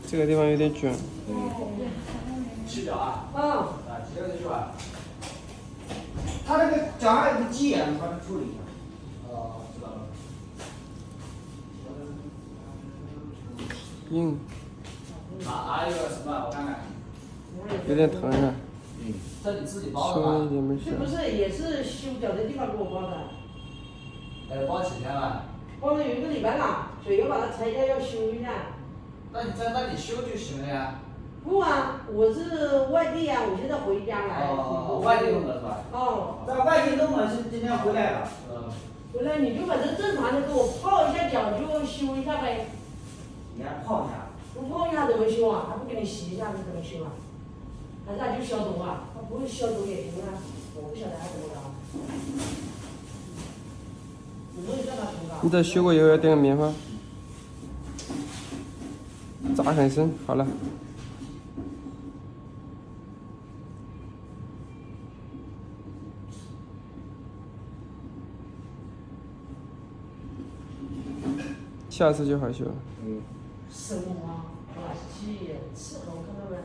这个地方有点卷。去掉啊。这个去吧。他这个脚还有个鸡眼，你把它处理一下。知道了。硬。哪一个什么？我看看。有点疼啊。这你自己包的修吗？一点没事。这不是也是修脚的地方给我包的？包几天了？包了有1个礼拜了，所以要把它拆掉，要修一下。那你在那里修就行了呀。不啊，我是外地啊，我现在回家来。外地弄的是吧？在外地弄的是今天回来的。回来你就反正正常的给我泡一下脚，就修一下呗。你还泡一下？不泡一下怎么修啊？还不给你洗一下，你怎么修啊？还是就消毒啊？他不会消毒也行啊，我不晓得还怎么搞。你问一下他怎么搞。你这修过以后要垫个棉花，扎很深，好了。下次就好修了。深啊，哇气，刺痕看到没？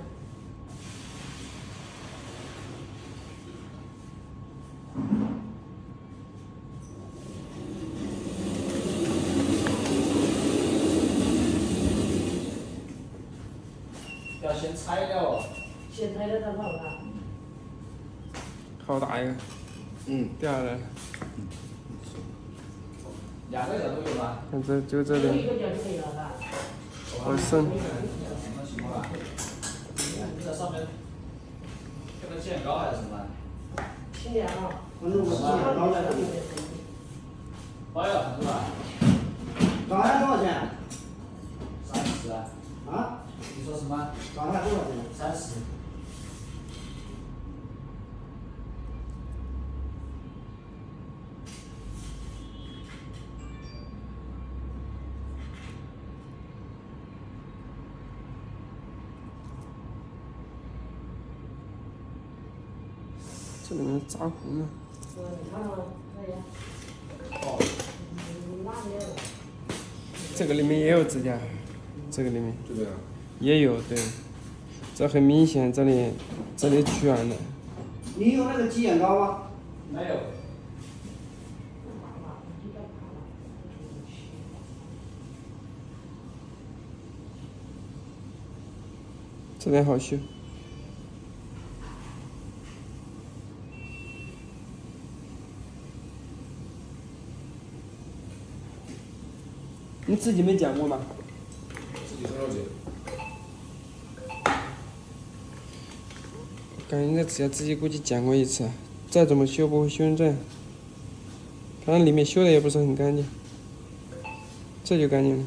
要先拆掉哦。先拆掉再泡它。好大一个。掉下来了。2个脚都有吗？看这就这里。有一个脚就没有了吧？好深。什么情况啊？这上面跟个健膏还是什么？清凉啊。反正我是高的。保养是吧？早上多少钱？30啊。啊？你说什么？早上多少钱？30。这里面扎红了。你看吗？这个里面也有指甲，这个里面。这个呀。也有，对。这很明显，这里卷了。你有那个鸡眼膏吗？没有。这点好修。你自己没剪过吗？自己很少剪。感觉这指甲自己估计剪过一次，再怎么修不会修成这样。反正里面修的也不是很干净，这就干净了。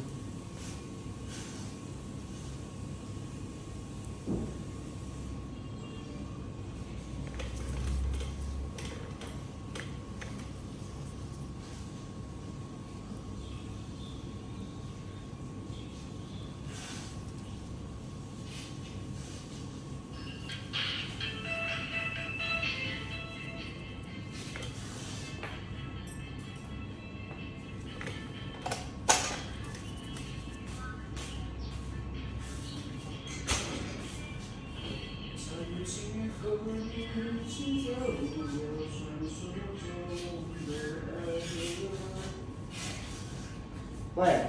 喂，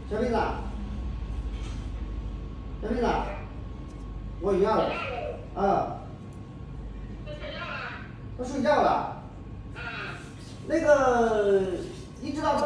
小妹子，小妹子，我一样的，他睡觉了。那个，你知道